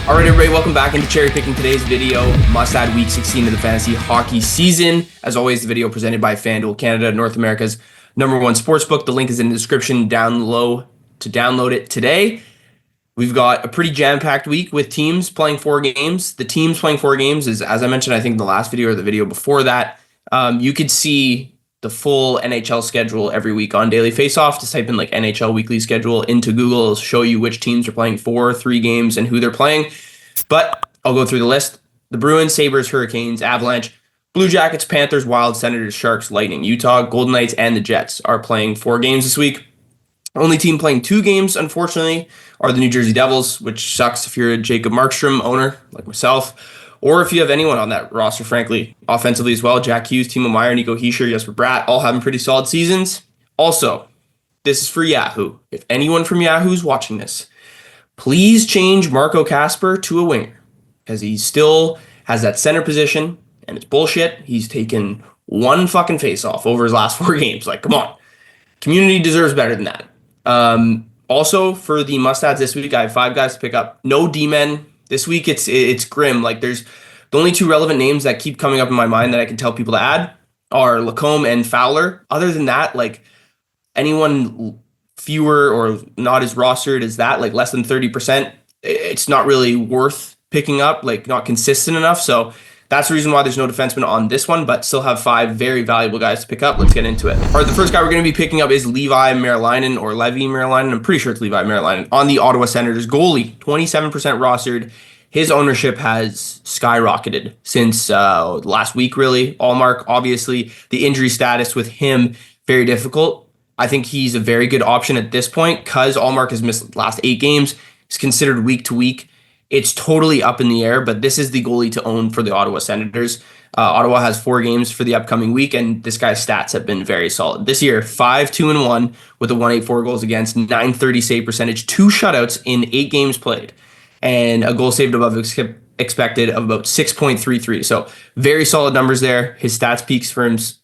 All right, everybody, welcome back into Cherry Picking. Today's video, must-add Week 16 of the fantasy hockey season. As always, the video presented by FanDuel Canada, North America's #1 sportsbook. The link is in the description down low to download it today. We've got a pretty jam-packed week with teams playing 4 games. The teams playing 4 games is, as I mentioned, I think in the last video or the video before that, you could see the full NHL schedule every week on Daily Faceoff. Just type in like NHL weekly schedule into Google. It'll show you which teams are playing 4, 3 games and who they're playing. But I'll go through the list. The Bruins, Sabres, Hurricanes, Avalanche, Blue Jackets, Panthers, Wild, Senators, Sharks, Lightning, Utah, Golden Knights, and the Jets are playing 4 games this week. Only team playing 2 games, unfortunately, are the New Jersey Devils, which sucks if you're a Jacob Markstrom owner like myself, or if you have anyone on that roster, frankly. Offensively as well, Jack Hughes, Timo Meier, Nico Hischier, Jesper Bratt, all having pretty solid seasons. Also, this is for Yahoo. If anyone from Yahoo's watching this, please change Marco Kasper to a winger, because he still has that center position, and it's bullshit. He's taken 1 fucking face-off over his last 4 games. Like, come on. Community deserves better than that. Also, for the must-adds this week, I have 5 guys to pick up. No D-men. This week, it's grim. Like, there's the only 2 relevant names that keep coming up in my mind that I can tell people to add are Lacombe and Fowler. Other than that, like, anyone fewer or not as rostered as that, like less than 30%, it's not really worth picking up, like not consistent enough. So that's the reason why there's no defenseman on this one, but still have 5 very valuable guys to pick up. Let's get into it. All right, the first guy we're going to be picking up is Leevi Merilainen, or Leevi Merilainen. I'm pretty sure it's Leevi Merilainen, on the Ottawa Senators. Goalie, 27% rostered. His ownership has skyrocketed since last week, really. Allmark, obviously, the injury status with him, very difficult. I think he's a very good option at this point because Allmark has missed the last 8 games. He's considered week to week. It's totally up in the air, but this is the goalie to own for the Ottawa Senators. Ottawa has 4 games for the upcoming week, and this guy's stats have been very solid. This year, 5-2-1 with a 184 goals against, 930 save percentage, 2 shutouts in 8 games played, and a goal saved above expected of about 6.33. So very solid numbers there. His stats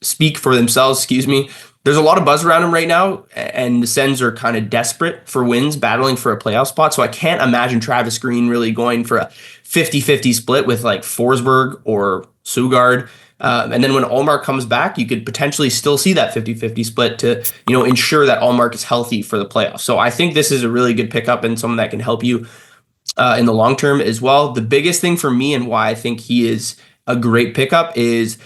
speak for themselves. There's a lot of buzz around him right now, and the Sens are kind of desperate for wins, battling for a playoff spot. So I can't imagine Travis Green really going for a 50-50 split with like Forsberg or Sugard. And then when Allmark comes back, you could potentially still see that 50-50 split to, ensure that Allmark is healthy for the playoffs. So I think this is a really good pickup and someone that can help you in the long term as well. The biggest thing for me and why I think he is a great pickup is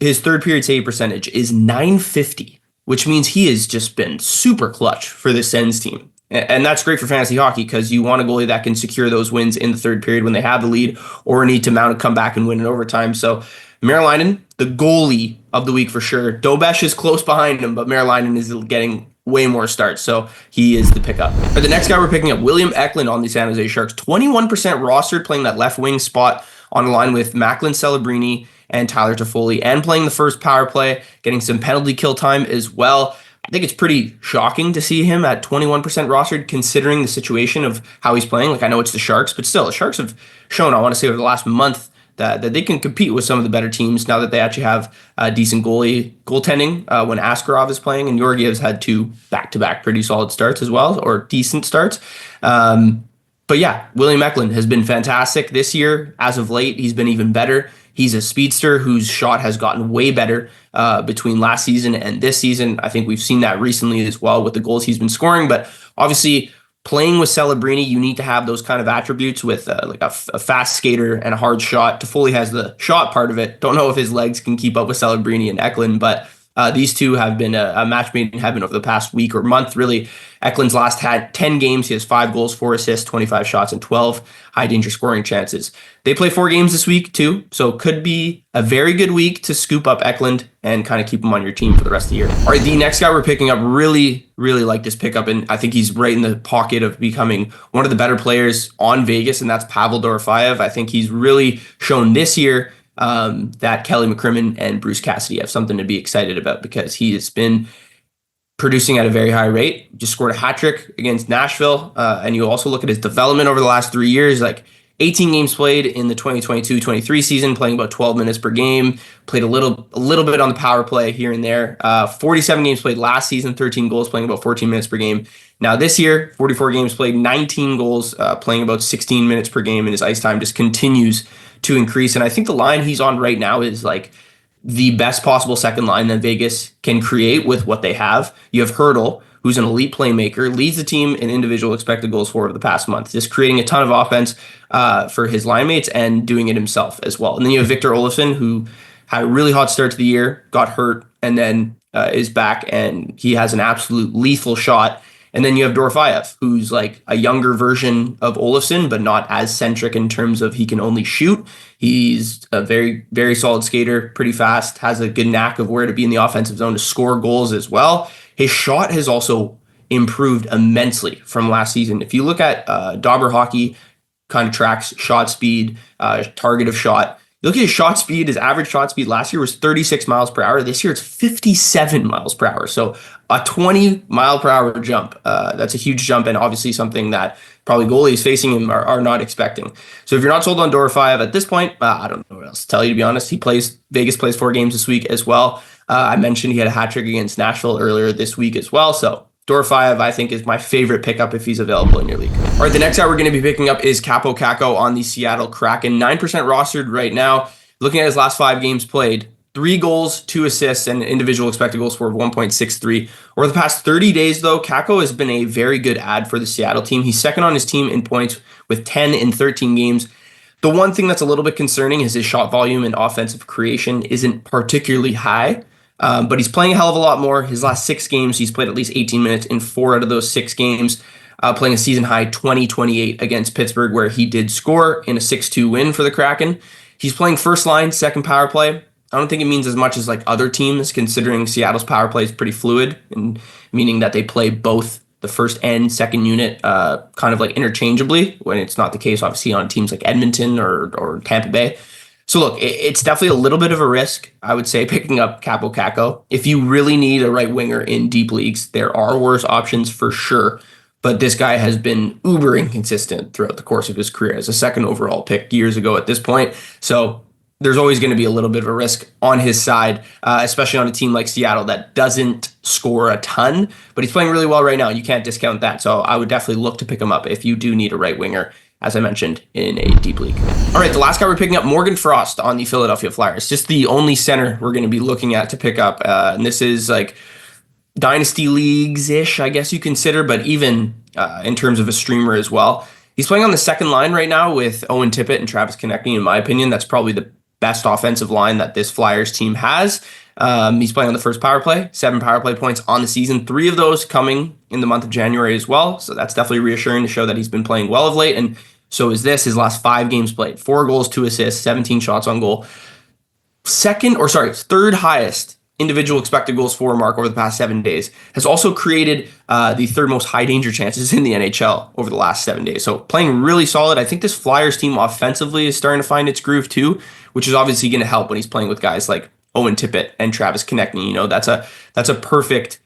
his third period save percentage is .950, which means he has just been super clutch for the Sens team. And that's great for fantasy hockey because you want a goalie that can secure those wins in the third period when they have the lead or need to mount a comeback and win in overtime. So Merilainen, the goalie of the week for sure. Dobesh is close behind him, but Merilainen is getting way more starts, so he is the pickup. For the next guy we're picking up, William Eklund on the San Jose Sharks. 21% rostered, playing that left wing spot on a line with Macklin Celebrini and Tyler Toffoli, and playing the first power play, getting some penalty kill time as well. I think it's pretty shocking to see him at 21% rostered, considering the situation of how he's playing. Like, I know it's the Sharks, but still, the Sharks have shown, I want to say, over the last month that they can compete with some of the better teams now that they actually have decent goaltending when Askarov is playing, and Georgiev's had 2 back-to-back pretty solid starts as well, or decent starts. But yeah, William Eklund has been fantastic this year. As of late, he's been even better. He's a speedster whose shot has gotten way better between last season and this season. I think we've seen that recently as well with the goals he's been scoring. But obviously, playing with Celebrini, you need to have those kind of attributes with like a fast skater and a hard shot. Toffoli has the shot part of it. Don't know if his legs can keep up with Celebrini and Eklund, but these two have been a match made in heaven over the past week or month, really. Eklund's last had 10 games. He has 5 goals, 4 assists, 25 shots, and 12 high-danger scoring chances. They play 4 games this week, too, so it could be a very good week to scoop up Eklund and kind of keep him on your team for the rest of the year. All right, the next guy we're picking up, really like this pickup, and I think he's right in the pocket of becoming one of the better players on Vegas, and that's Pavel Dorofeyev. I think he's really shown this year that Kelly McCrimmon and Bruce Cassidy have something to be excited about because he has been producing at a very high rate. Just scored a hat trick against Nashville. And you also look at his development over the last 3 years. Like, 18 games played in the 2022-23 season, playing about 12 minutes per game. Played a little bit on the power play here and there. 47 games played last season, 13 goals, playing about 14 minutes per game. Now this year, 44 games played, 19 goals, playing about 16 minutes per game, and his ice time just continues to increase. And I think the line he's on right now is like the best possible second line that Vegas can create with what they have. You have Hurdle, who's an elite playmaker, leads the team in individual expected goals for over the past month, just creating a ton of offense for his line mates and doing it himself as well. And then you have Victor Olofsson, who had a really hot start to the year, got hurt, and then is back, and he has an absolute lethal shot. And then you have Dorofeyev, who's like a younger version of Olofsson, but not as centric in terms of he can only shoot. He's a very, very solid skater, pretty fast, has a good knack of where to be in the offensive zone to score goals as well. His shot has also improved immensely from last season. If you look at Dobber Hockey, kind of tracks shot speed, target of shot. You look at his shot speed, his average shot speed last year was 36 miles per hour. This year it's 57 miles per hour. So a 20 mile per hour jump. That's a huge jump, and obviously something that probably goalies facing him are not expecting. So if you're not sold on Dorofeyev at this point, I don't know what else to tell you, to be honest. Vegas plays 4 games this week as well. I mentioned he had a hat trick against Nashville earlier this week as well. So Dorofeyev, I think, is my favorite pickup if he's available in your league. All right, the next guy we're going to be picking up is Kakko on the Seattle Kraken. 9% rostered right now. Looking at his last 5 games played, 3 goals, 2 assists, and individual expected goals for 1.63. Over the past 30 days, though, Kakko has been a very good add for the Seattle team. He's second on his team in points with 10 in 13 games. The one thing that's a little bit concerning is his shot volume and offensive creation isn't particularly high. But he's playing a hell of a lot more. His last 6 games, he's played at least 18 minutes in 4 out of those 6 games, playing a season high 20-28 against Pittsburgh, where he did score in a 6-2 win for the Kraken. He's playing first line, second power play. I don't think it means as much as like other teams, considering Seattle's power play is pretty fluid, and meaning that they play both the first and second unit kind of like interchangeably, when it's not the case, obviously, on teams like Edmonton or Tampa Bay. So look, it's definitely a little bit of a risk, I would say, picking up Kakko. If you really need a right winger in deep leagues, there are worse options for sure. But this guy has been uber inconsistent throughout the course of his career as a second overall pick years ago at this point. So there's always going to be a little bit of a risk on his side, especially on a team like Seattle that doesn't score a ton. But he's playing really well right now. You can't discount that. So I would definitely look to pick him up if you do need a right winger, as I mentioned, in a deep league. All right, the last guy we're picking up, Morgan Frost on the Philadelphia Flyers. Just the only center we're going to be looking at to pick up. And this is like dynasty leagues-ish, I guess you consider, but even in terms of a streamer as well. He's playing on the second line right now with Owen Tippett and Travis Konecny. In my opinion, that's probably the best offensive line that this Flyers team has. He's playing on the first power play, 7 power play points on the season, 3 of those coming in the month of January as well. So that's definitely reassuring to show that he's been playing well of late. And so is this, his last 5 games played, 4 goals, 2 assists, 17 shots on goal. Third highest individual expected goals for mark over the past 7 days. Has also created the third most high danger chances in the NHL over the last 7 days. So playing really solid. I think this Flyers team offensively is starting to find its groove too, which is obviously going to help when he's playing with guys like Owen Tippett and Travis Konecny. You know, that's a perfect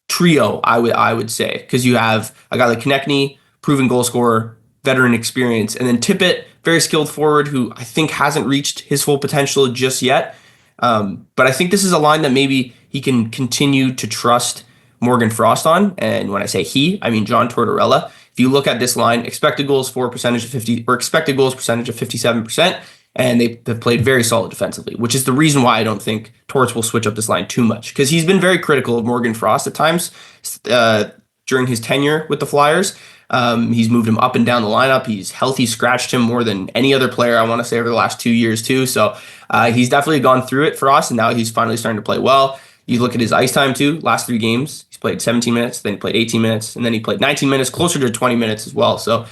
trio, I would say, because you have a guy like Konecny, proven goal scorer, veteran experience, and then Tippett, very skilled forward who I think hasn't reached his full potential just yet. But I think this is a line that maybe he can continue to trust Morgan Frost on. And when I say he, I mean John Tortorella. If you look at this line, expected goals percentage of 57%. And they've played very solid defensively, which is the reason why I don't think Torts will switch up this line too much, because he's been very critical of Morgan Frost at times during his tenure with the Flyers. He's moved him up and down the lineup. He's healthy scratched him more than any other player, I want to say, over the last 2 years too. So he's definitely gone through it for us, and now he's finally starting to play well. You look at his ice time too, last 3 games, he's played 17 minutes, then he played 18 minutes, and then he played 19 minutes, closer to 20 minutes as well. So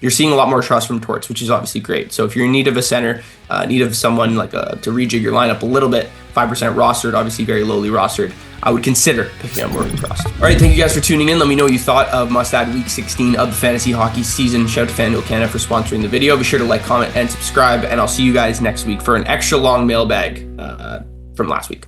you're seeing a lot more trust from Torts, which is obviously great. So if you're in need of a center, need of someone like to rejig your lineup a little bit, 5% rostered, obviously very lowly rostered, I would consider picking up Morgan Frost. All right, thank you guys for tuning in. Let me know what you thought of Must-Add Week 16 of the fantasy hockey season. Shout out to FanDuel Canada for sponsoring the video. Be sure to like, comment, and subscribe, and I'll see you guys next week for an extra long mailbag from last week.